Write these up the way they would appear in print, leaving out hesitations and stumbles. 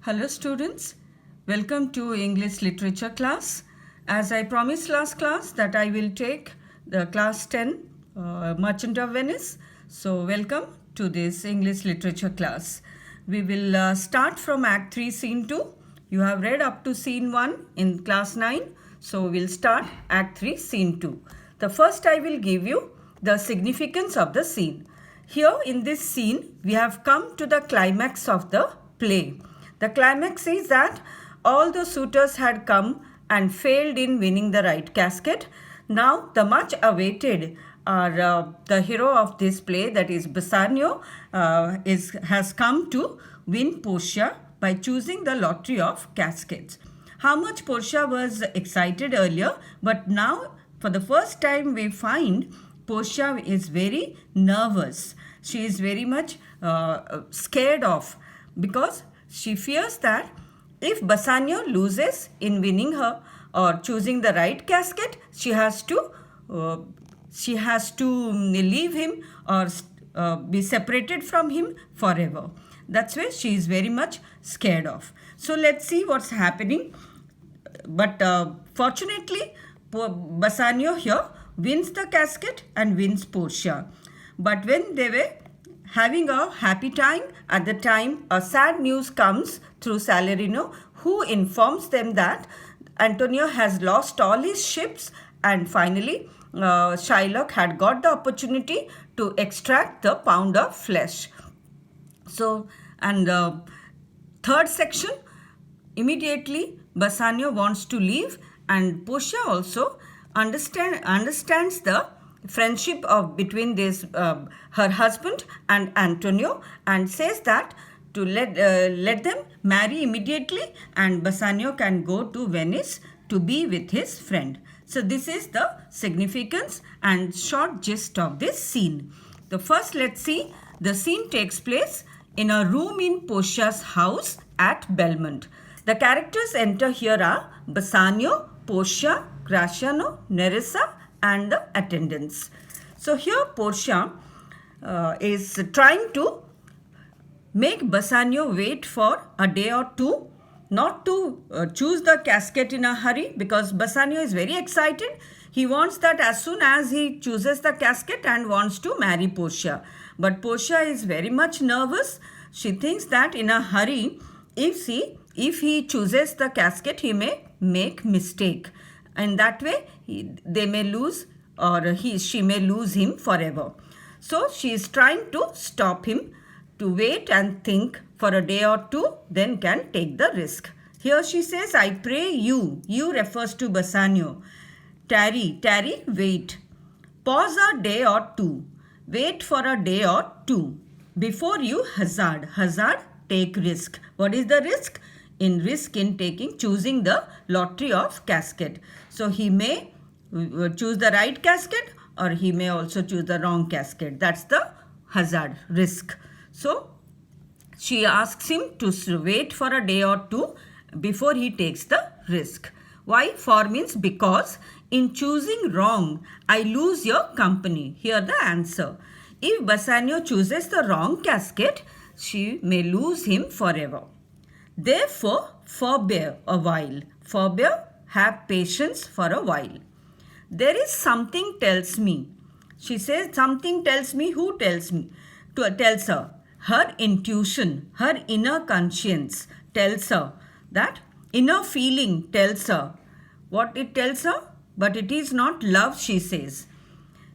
Hello students, welcome to English literature class. As I promised last class that I will take the class 10 Merchant of Venice. So welcome to this English literature class. We will start from Act 3 Scene 2. You have read up to Scene 1 in class 9. So we'll start Act 3 Scene 2. The first I will give you the significance of the scene. Here in this scene we have come to the climax of the play. The climax is that all the suitors had come and failed in winning the right casket. Now the much awaited the hero of this play, that is Bassanio, has come to win Portia by choosing the lottery of caskets. How much Portia was excited earlier, but now for the first time we find Portia is very nervous. She is very much scared of, because she fears that if Bassanio loses in winning her or choosing the right casket, she has to leave him or be separated from him forever. That's why she is very much scared of. So let's see what's happening. But fortunately, Bassanio here wins the casket and wins Portia. But when they were having a happy time, at the time a sad news comes through Salarino, who informs them that Antonio has lost all his ships, and finally Shylock had got the opportunity to extract the pound of flesh. So, and third section, immediately Bassanio wants to leave, and Portia also understands the friendship between this her husband and Antonio, and says that to let them marry immediately, and Bassanio can go to Venice to be with his friend. So this is the significance and short gist of this scene. The first, let's see, the scene takes place in a room in Portia's house at Belmont. The characters enter here are Bassanio, Portia, Gratiano, Nerissa, and the attendants. So here Portia is trying to make Bassanio wait for a day or two, not to choose the casket in a hurry, because Bassanio is very excited. He wants that as soon as he chooses the casket and wants to marry Portia. But Portia is very much nervous. She thinks that in a hurry, if he chooses the casket, he may make mistake. And that way they may lose, or she may lose him forever. So she is trying to stop him to wait and think for a day or two, then can take the risk. Here she says, I pray you refers to Bassanio, tarry, wait. Pause a day or two, wait for a day or two, before you hazard, take risk. What is the risk? In choosing the lottery of casket. So he may choose the right casket, or he may also choose the wrong casket. That's the hazard, risk. So she asks him to wait for a day or two before he takes the risk. Why? For means because. In choosing wrong, I lose your company. Here the answer. If Bassanio chooses the wrong casket, she may lose him forever. Therefore, forbear a while. Forbear, have patience for a while. There is something tells me. She says, something tells me. Who tells me? Tells her. Her intuition, her inner conscience tells her. That inner feeling tells her. What it tells her? But it is not love, she says.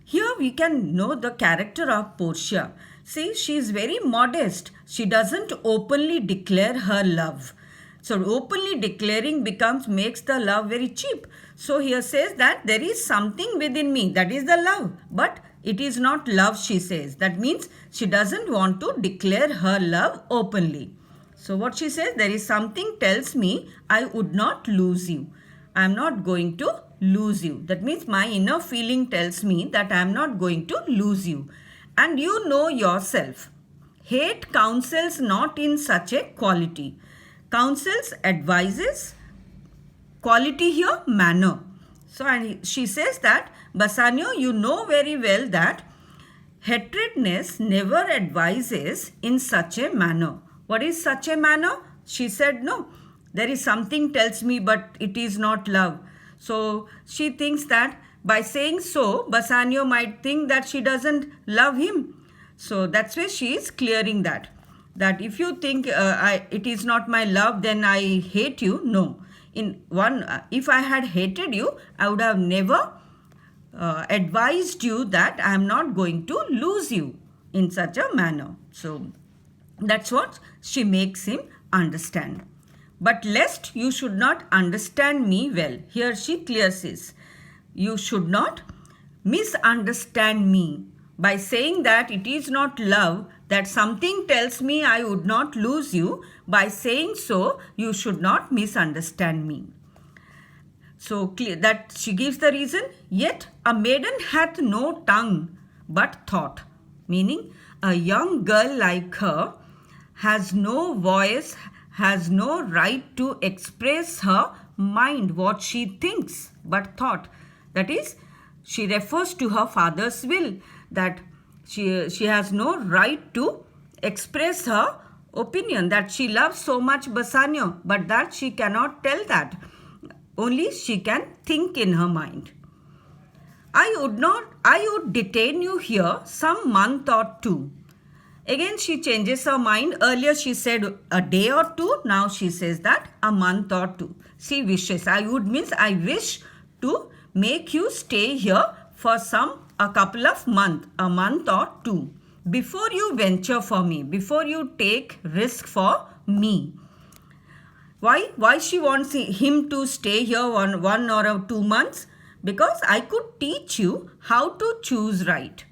Here we can know the character of Portia. See, she is very modest. She doesn't openly declare her love. So openly declaring makes the love very cheap. So here says that there is something within me, that is the love. But it is not love, she says. That means she doesn't want to declare her love openly. So what she says, there is something tells me I would not lose you. I am not going to lose you. That means my inner feeling tells me that I am not going to lose you. And you know yourself. Hate counsels not in such a quality. Counsels, advises. Quality here, manner. So she says that, Bassanio, you know very well that hatredness never advises in such a manner. What is such a manner? she said, no, there is something tells me, but it is not love. So she thinks that by saying so, Bassanio might think that she doesn't love him. So that's why she is clearing that. That if you think it is not my love, then I hate you. No. If I had hated you, I would have never advised you that I am not going to lose you in such a manner. So that's what she makes him understand. But lest you should not understand me well, here she clears this. You should not misunderstand me by saying that it is not love, that something tells me I would not lose you. By saying so, you should not misunderstand me. So clear that she gives the reason. Yet a maiden hath no tongue but thought, meaning a young girl like her has no voice, has no right to express her mind, what she thinks, but thought. That is, she refers to her father's will, that she has no right to express her opinion, that she loves so much Bassanio, but that she cannot tell that. Only she can think in her mind. I would detain you here some month or two. Again, she changes her mind. Earlier, she said a day or two. Now, she says that a month or two. She wishes. I would means I wish to make you stay here for a couple of months, a month or two, before you venture for me, before you take risk for me. Why she wants him to stay here one or 2 months? Because I could teach you how to choose right.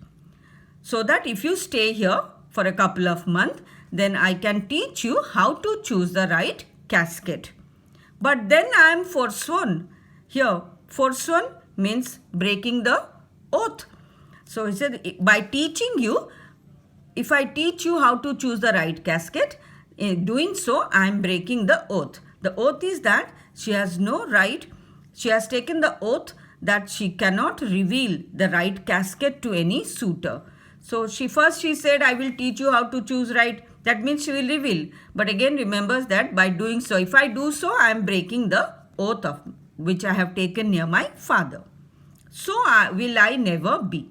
So that if you stay here for a couple of months, then I can teach you how to choose the right casket. But then I am forsworn. Here, forsworn means breaking the oath. So he said, by teaching you, if I teach you how to choose the right casket, in doing so, I am breaking the oath. The oath is that she has no right, she has taken the oath that she cannot reveal the right casket to any suitor. So she said, I will teach you how to choose right. That means she will reveal. But again remembers that by doing so, if I do so, I am breaking the oath of which I have taken near my father. So will I never be.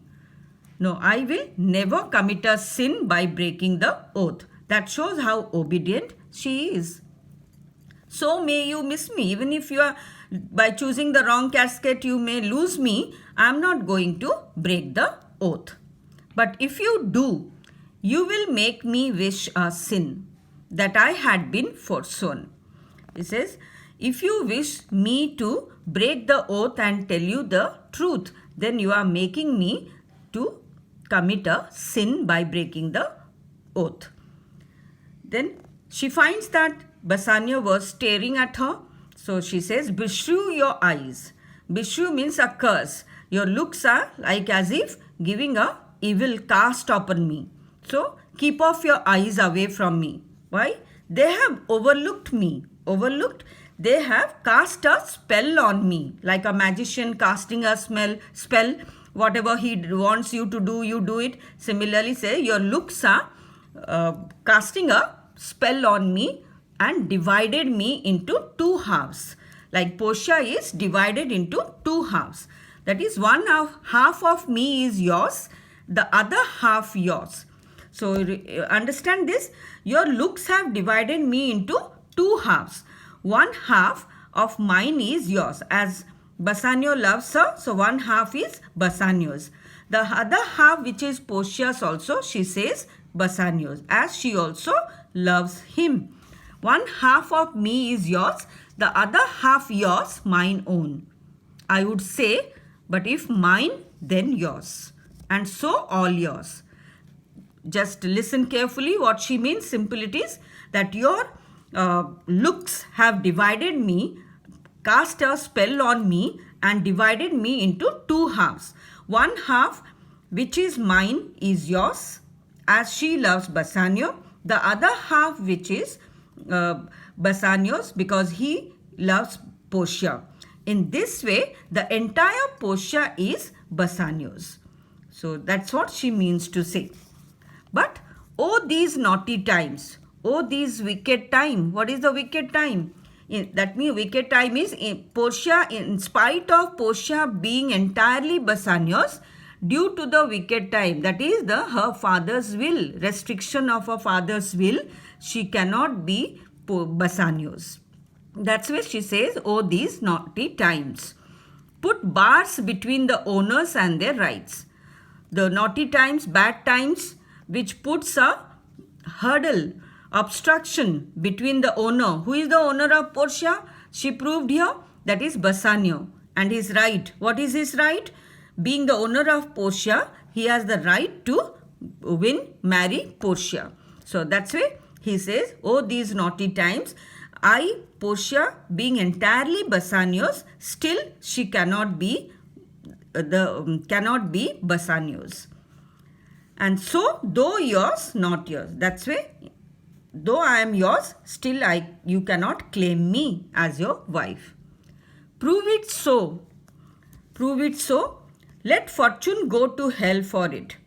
No, I will never commit a sin by breaking the oath. That shows how obedient she is. So may you miss me. Even if you are, by choosing the wrong casket, you may lose me. I am not going to break the oath. But if you do, you will make me wish a sin, that I had been forsworn. It says, if you wish me to break the oath and tell you the truth, then you are making me to commit a sin by breaking the oath. Then she finds that Bassanio was staring at her. So she says, beshrew your eyes. Beshrew means a curse. Your looks are like as if giving a evil cast upon me. So keep off your eyes away from me. Why? They have overlooked me. Overlooked. They have cast a spell on me. Like a magician casting a spell. Whatever he wants you to do, you do it. Similarly, say your looks are casting a spell on me and divided me into two halves. Like Portia is divided into two halves. That is, half of me is yours, the other half yours. So understand this. Your looks have divided me into two halves. One half of mine is yours. As Bassanio loves her, so one half is Bassanio's. The other half, which is Portia's also, she says Bassanio's, as she also loves him. One half of me is yours, the other half yours, mine own. I would say, but if mine, then yours. And so all yours. Just listen carefully what she means. Simple it is that your looks have divided me, cast a spell on me and divided me into two halves. One half which is mine is yours, as she loves Bassanio. The other half which is Bassanio's, because he loves Portia. In this way, the entire Portia is Bassanio's. So that's what she means to say. But, oh these naughty times, Oh, these wicked time. What is the wicked time? That means wicked time is Portia, in spite of Portia being entirely Bassanio's, due to the wicked time, that is her father's will, restriction of her father's will, she cannot be Bassanio's. That's why she says, oh, these naughty times. Put bars between the owners and their rights. The naughty times, bad times, which puts a hurdle, obstruction between the owner. Who is the owner of Portia? She proved here, that is Bassanio, and his right. What is his right? Being the owner of Portia, he has the right to marry Portia. So that's why he says, oh, these naughty times. I, Portia, being entirely Bassanio's, still she cannot be Bassanio's. And so, though yours, not yours. That's why, though I am yours, still you cannot claim me as your wife. Prove it so. Prove it so. Let fortune go to hell for it.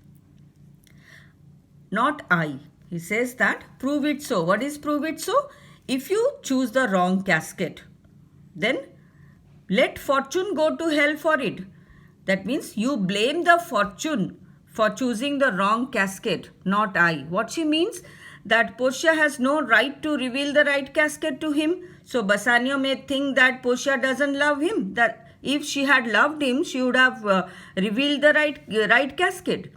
Not I. He says that, prove it so. What is prove it so? If you choose the wrong casket, then let fortune go to hell for it. That means you blame the fortune for choosing the wrong casket, not I. What she means? That Portia has no right to reveal the right casket to him. So Bassanio may think that Portia doesn't love him. That if she had loved him, she would have revealed the right casket.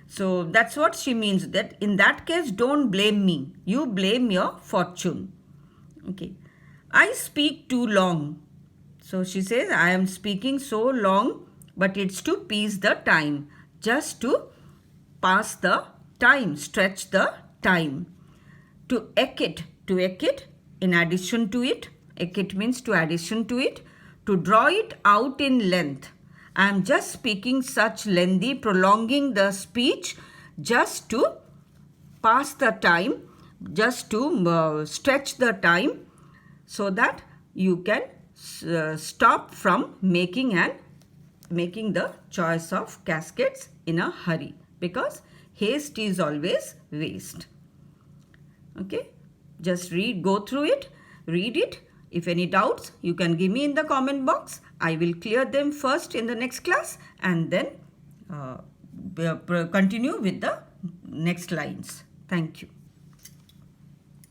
So that's what she means. That in that case, don't blame me. You blame your fortune. Okay. I speak too long. So she says, I am speaking so long, but it's to piece the time. Just to pass the time, stretch the time. To eke it, in addition to it. Eke it means to addition to it. To draw it out in length. I am just speaking such lengthy, prolonging the speech just to pass the time, just to stretch the time so that you can stop from making the choice of caskets in a hurry, because haste is always waste. Okay, just go through it, read it. If any doubts, you can give me in the comment box. I will clear them first in the next class and then continue with the next lines. Thank you.